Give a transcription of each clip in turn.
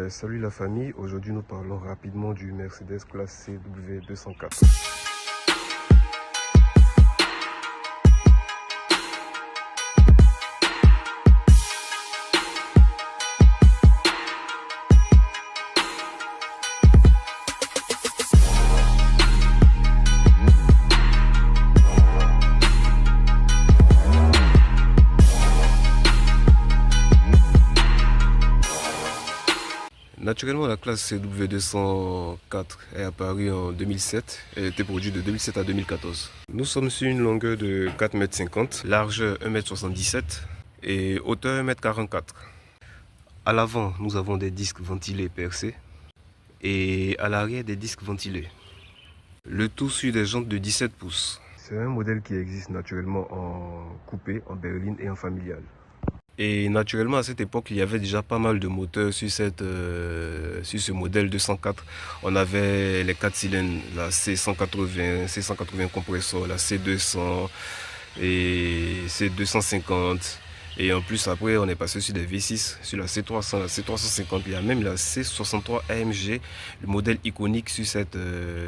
Salut la famille, aujourd'hui nous parlons rapidement du Mercedes classe CW204. Naturellement, la classe CW204 est apparue en 2007 et était produite de 2007 à 2014. Nous sommes sur une longueur de 4,50 m, largeur 1,77 m et hauteur 1,44 m. À l'avant, nous avons des disques ventilés percés et à l'arrière des disques ventilés. Le tout sur des jantes de 17 pouces. C'est un modèle qui existe naturellement en coupé, en berline et en familial. Et naturellement, à cette époque, il y avait déjà pas mal de moteurs sur ce modèle 204. On avait les 4 cylindres, la C180 compresseur, la C200 et C250. Et en plus, après, on est passé sur des V6, sur la C300, la C350. Il y a même la C63 AMG, le modèle iconique sur cette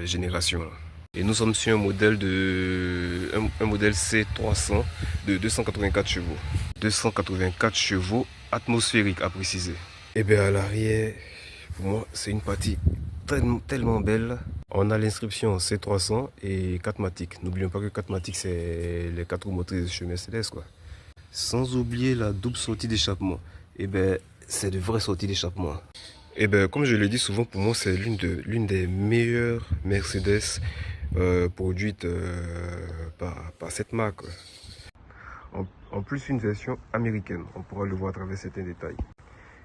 génération-là. Et nous sommes sur un modèle C300 de 284 chevaux. 284 chevaux atmosphériques à préciser. Et bien à l'arrière, pour moi, c'est une partie tellement belle. On a l'inscription C300 et 4MATIC. N'oublions pas que 4MATIC, c'est les 4 roues motrices chez Mercedes, quoi. Sans oublier la double sortie d'échappement. Et bien, c'est de vraies sorties d'échappement. Et bien, comme je le dis souvent, pour moi, c'est l'une des meilleures Mercedes produite par cette marque. En plus, une version américaine, on pourra le voir à travers certains détails.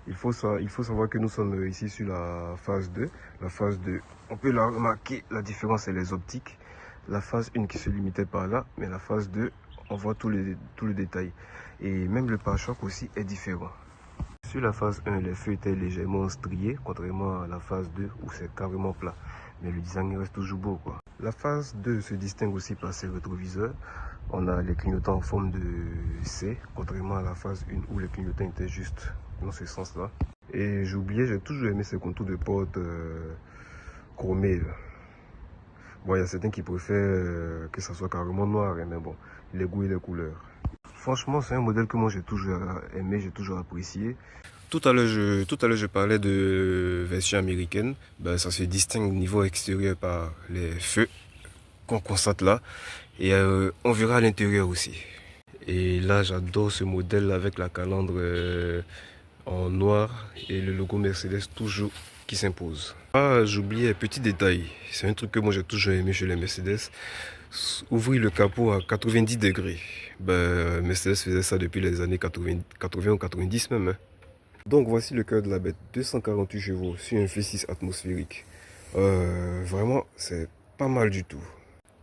Il faut savoir que nous sommes ici sur la phase 2. La phase 2, on peut la remarquer, la différence c'est les optiques. La phase 1 qui se limitait par là, mais la phase 2, on voit tout le détail. Et même le pare-choc aussi est différent. Sur la phase 1, les feux étaient légèrement striés, contrairement à la phase 2 où c'est carrément plat. Mais le design reste toujours beau, quoi. La phase 2 se distingue aussi par ses rétroviseurs. On a les clignotants en forme de C, contrairement à la phase 1 où les clignotants étaient juste dans ce sens-là. Et j'oubliais, j'ai toujours aimé ces contours de porte chromés. Bon, il y a certains qui préfèrent que ça soit carrément noir, mais bon, les goûts et les couleurs. Franchement, c'est un modèle que moi j'ai toujours aimé, j'ai toujours apprécié. Tout à l'heure, je parlais de version américaine. Ça se distingue au niveau extérieur par les feux qu'on constate là. Et on verra à l'intérieur aussi. Et là, j'adore ce modèle avec la calandre en noir et le logo Mercedes toujours qui s'impose. Ah, j'oubliais un petit détail. C'est un truc que moi j'ai toujours aimé chez les Mercedes. Ouvrir le capot à 90 degrés. Mercedes faisait ça depuis les années 80 ou 90 même. Donc voici le cœur de la bête, 248 chevaux sur un V6 atmosphérique. Vraiment, c'est pas mal du tout.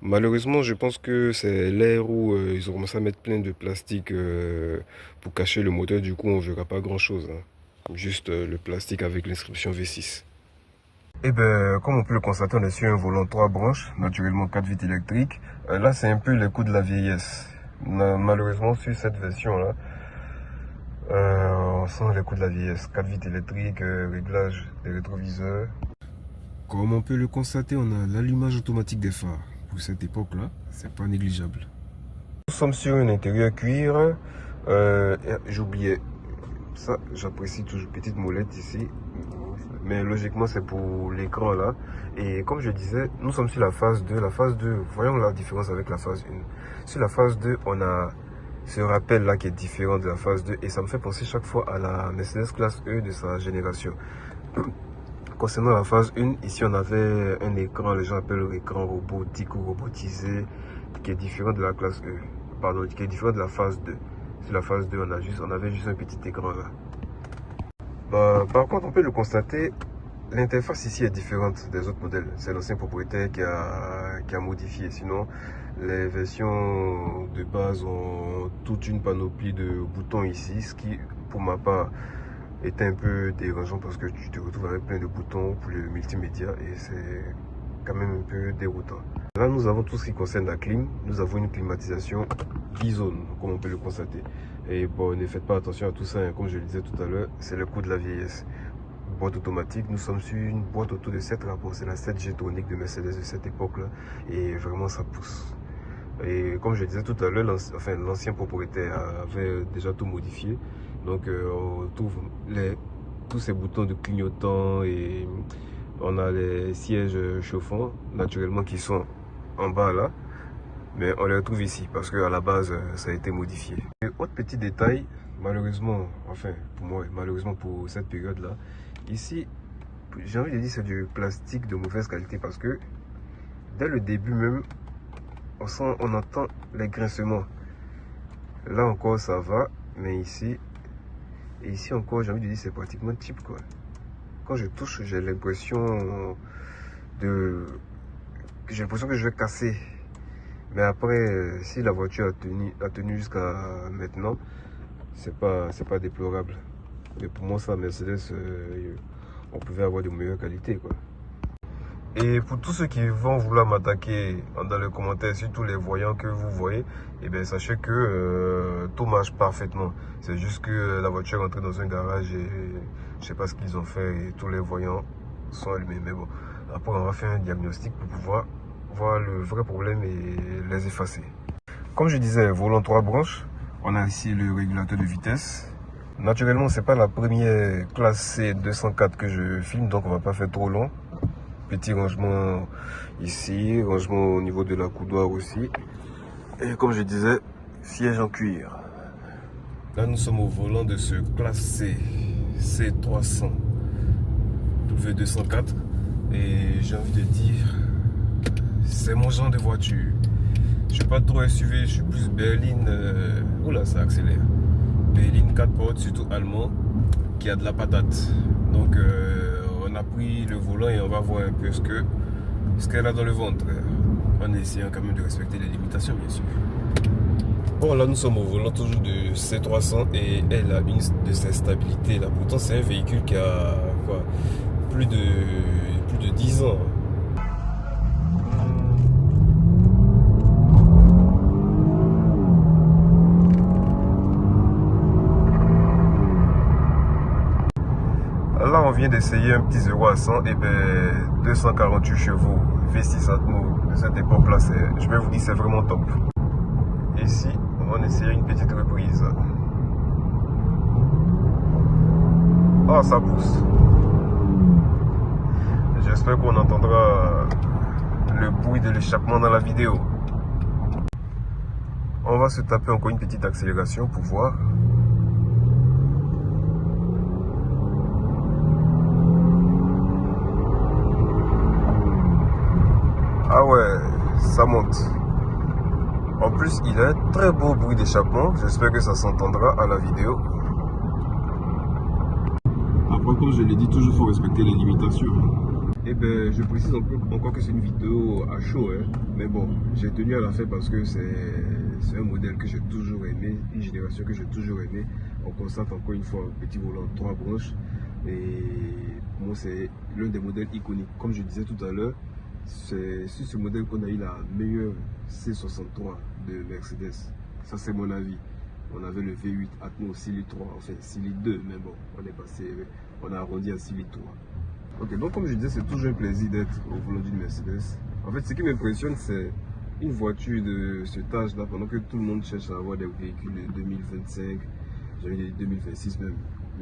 Malheureusement, je pense que c'est l'ère où ils ont commencé à mettre plein de plastique pour cacher le moteur. Du coup, on verra pas grand chose. Juste le plastique avec l'inscription V6. Et comme on peut le constater, on est sur un volant 3 branches, naturellement 4 vitres électriques. Là, c'est un peu les coups de la vieillesse. Malheureusement, sur cette version-là, on sent les coups de la vieillesse. 4 vitres électriques, réglage des rétroviseurs. Comme on peut le constater, on a l'allumage automatique des phares. Pour cette époque-là, c'est pas négligeable. Nous sommes sur un intérieur cuir. J'oubliais ça, j'apprécie toujours petite molette ici. Mais logiquement, c'est pour l'écran là. Et comme je disais, nous sommes sur la phase 2. La phase 2, voyons la différence avec la phase 1. Sur la phase 2, on a ce rappel là qui est différent de la phase 2 et ça me fait penser chaque fois à la Mercedes classe E de sa génération. Concernant la phase 1, ici on avait un écran, les gens appellent l'écran robotique ou robotisé, qui est différent de la classe E, pardon, qui est différent de la phase 2. Sur la phase 2, on avait juste un petit écran là. Par contre, on peut le constater, l'interface ici est différente des autres modèles. C'est l'ancien propriétaire qui a modifié. Sinon, les versions de base ont toute une panoplie de boutons ici, ce qui, pour ma part, est un peu dérangeant parce que tu te retrouves avec plein de boutons pour le multimédia et c'est quand même un peu déroutant. Là, nous avons tout ce qui concerne la clim. Nous avons une climatisation bizone, comme on peut le constater. Et bon, ne faites pas attention à tout ça, hein. Comme je le disais tout à l'heure, c'est le coup de la vieillesse. boîte automatique. Nous sommes sur une boîte auto de 7 rapports. C'est la 7 G-Tronic de Mercedes de cette époque-là. Et vraiment, ça pousse. Et comme je disais tout à l'heure, l'ancien propriétaire avait déjà tout modifié. Donc, on trouve tous ces boutons de clignotant et on a les sièges chauffants, naturellement, qui sont en bas là. Mais on les retrouve ici parce qu'à la base, ça a été modifié. Et autre petit détail, malheureusement, enfin pour moi, malheureusement pour cette période-là, ici, j'ai envie de dire c'est du plastique de mauvaise qualité parce que dès le début même, on entend les grincements. Là encore, ça va, mais ici, et ici encore, j'ai envie de dire c'est pratiquement cheap quoi. Quand je touche, j'ai l'impression que je vais casser. Mais après, si la voiture a tenu jusqu'à maintenant, c'est pas déplorable. Mais pour moi, ça, Mercedes, on pouvait avoir de meilleures qualités, quoi. Et pour tous ceux qui vont vouloir m'attaquer dans les commentaires, surtout les voyants que vous voyez, eh bien, sachez que tout marche parfaitement. C'est juste que la voiture est entrée dans un garage et je sais pas ce qu'ils ont fait et tous les voyants sont allumés. Mais bon, après, on va faire un diagnostic pour pouvoir voir le vrai problème et les effacer. Comme je disais, volant 3 branches, on a ici le régulateur de vitesse. Naturellement, c'est pas la première classe C 204 que je filme, donc on va pas faire trop long. Petit rangement ici, rangement au niveau de la coudoir aussi. Et comme je disais, siège en cuir. Là, nous sommes au volant de ce classe C C300 W204 et j'ai envie de dire, c'est mon genre de voiture. Je suis pas trop SUV, je suis plus berline. Oula, ça accélère. Berline 4 portes, surtout allemand, qui a de la patate. Donc, on a pris le volant et on va voir un peu ce qu'elle a dans le ventre. En essayant quand même de respecter les limitations, bien sûr. Bon, là, nous sommes au volant toujours de C300 et elle a une de ses stabilités. Là, pourtant, c'est un véhicule qui a quoi, plus de 10 ans. Là, on vient d'essayer un petit 0 à 100 et ben 248 chevaux V6 Atmo de cette époque-là. Je vais vous dire, c'est vraiment top. Ici, on va essayer une petite reprise. Oh, ça pousse. J'espère qu'on entendra le bruit de l'échappement dans la vidéo. On va se taper encore une petite accélération pour voir. Ah ouais, ça monte. En plus, il a un très beau bruit d'échappement. J'espère que ça s'entendra à la vidéo. Après, comme je l'ai dit, toujours il faut respecter les limitations. Et ben, je précise encore que c'est une vidéo à chaud. Hein. Mais bon, j'ai tenu à la faire parce que c'est un modèle que j'ai toujours aimé, une génération que j'ai toujours aimé. On constate encore une fois un petit volant 3 branches. Et pour moi, c'est l'un des modèles iconiques. Comme je disais tout à l'heure, c'est sur ce modèle qu'on a eu la meilleure C63 de Mercedes. Ça, c'est mon avis. On avait le V8 Atmo 6 litres 3, enfin 6 litres 2, mais bon, on a arrondi à 6 litres 3. Ok, donc comme je disais, c'est toujours un plaisir d'être au volant d'une Mercedes. En fait, ce qui m'impressionne, c'est une voiture de cet âge-là, pendant que tout le monde cherche à avoir des véhicules de 2025, j'avais dit 2026 même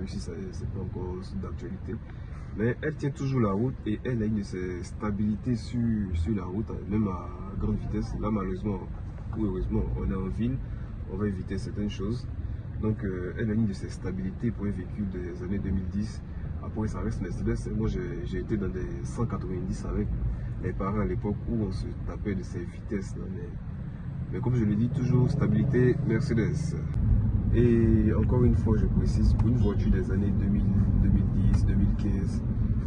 si c'est pas encore d'actualité. Mais elle tient toujours la route et elle a une de ses stabilités sur la route, même à grande vitesse. Là, malheureusement, ou heureusement, on est en ville, on va éviter certaines choses. Donc, elle a une de ses stabilités pour un véhicule des années 2010. Après, ça reste Mercedes. Moi, j'ai été dans des 190 avec les parents à l'époque où on se tapait de ces vitesses. Là, mais comme je le dis, toujours stabilité Mercedes. Et encore une fois, je précise, pour une voiture des années 2000, 2010, 2015,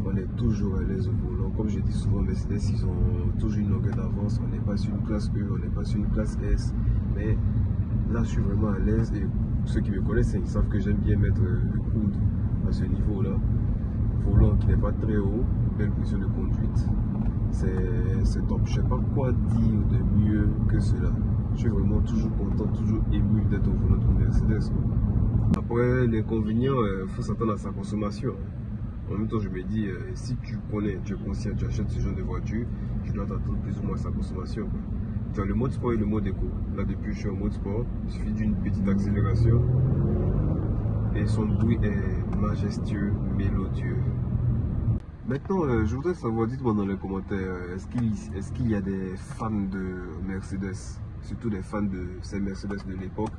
on est toujours à l'aise au volant. Comme je dis souvent, Mercedes, ils ont toujours une longueur d'avance. On n'est pas sur une classe E, on n'est pas sur une classe S. Mais là, je suis vraiment à l'aise. Et ceux qui me connaissent, ils savent que j'aime bien mettre le coude à ce niveau-là. Volant qui n'est pas très haut, belle position de conduite. C'est top. Je ne sais pas quoi dire de mieux que cela. Je suis vraiment toujours content, toujours ému d'être au volant de Mercedes. Après, l'inconvénient, il faut s'attendre à sa consommation. En même temps, je me dis, si tu connais, tu es conscient, tu achètes ce genre de voiture, tu dois t'attendre plus ou moins à sa consommation, quoi. Tu as le mode sport et le mode éco. Là, depuis, je suis en mode sport. Il suffit d'une petite accélération. Et son bruit est majestueux, mélodieux. Maintenant, je voudrais savoir, dites-moi dans les commentaires, est-ce qu'il y a des fans de Mercedes, surtout des fans de ces Mercedes de l'époque,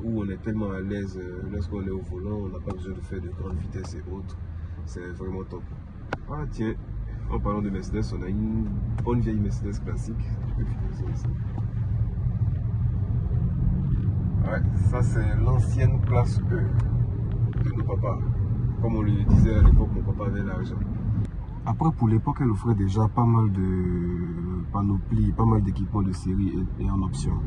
où on est tellement à l'aise lorsqu'on est au volant, on n'a pas besoin de faire de grandes vitesses et autres. C'est vraiment top. Ah tiens, en parlant de Mercedes, on a une bonne vieille Mercedes classique. Je peux finir ça ici. Ouais, ça c'est l'ancienne classe E de nos papas. Comme on le disait à l'époque, mon papa avait l'argent. Après, pour l'époque, elle offrait déjà pas mal de panoplies, pas mal d'équipements de série et en option.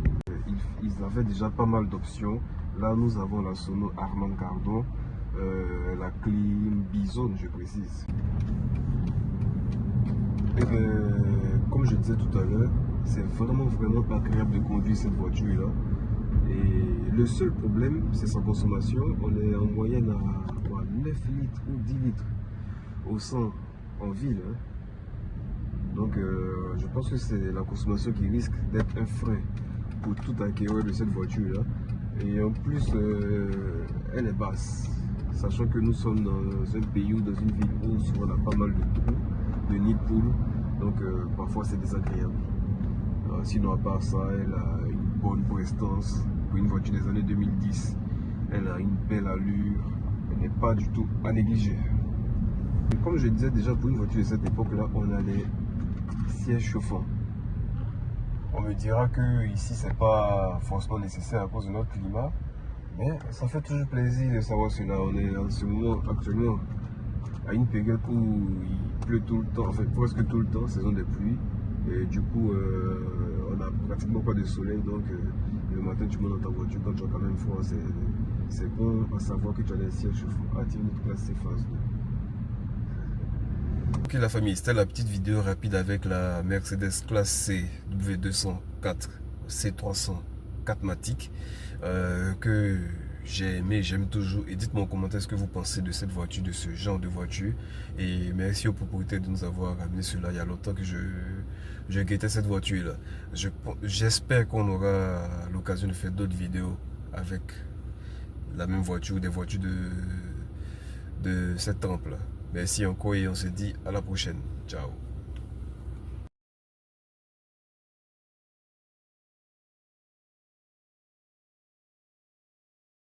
Ils avaient déjà pas mal d'options. Là, nous avons la Sono Harman Kardon, la clim Bison, je précise. Et comme je disais tout à l'heure, c'est vraiment agréable de conduire cette voiture-là. Et le seul problème, c'est sa consommation. On est en moyenne à 9 litres ou 10 litres au 100 en ville. Hein. Donc, je pense que c'est la consommation qui risque d'être un frein pour tout acquéreur de cette voiture-là. Et en plus, elle est basse. Sachant que nous sommes dans un pays ou dans une ville où souvent on a pas mal de nids de poules. Donc, parfois c'est désagréable. Sinon, à part ça, elle a une bonne prestance. Pour une voiture des années 2010, elle a une belle allure. Elle n'est pas du tout à négliger. Et comme je disais déjà, pour une voiture de cette époque-là, on a les sièges chauffants. On me dira que ici c'est pas forcément nécessaire à cause de notre climat, mais ça fait toujours plaisir de savoir cela. On est en ce moment actuellement à une période où il pleut tout le temps, en fait presque tout le temps, saison des pluies, et du coup on n'a pratiquement pas de soleil, donc le matin tu montes dans ta voiture quand tu as quand même froid, c'est bon à savoir que tu as des sièges chauffants. Ah tiens, notre classe c'est phase 2. Ok la famille, c'était la petite vidéo rapide avec la Mercedes classe C W204 C300 4MATIC que j'ai aimé, j'aime toujours. Et dites-moi en commentaire ce que vous pensez de cette voiture, de ce genre de voiture. Et merci aux propriétaires de nous avoir amené cela. Il y a longtemps que je guettais cette voiture là. J'espère qu'on aura l'occasion de faire d'autres vidéos avec la même voiture ou des voitures de cette temple là. Merci encore et on se dit à la prochaine. Ciao.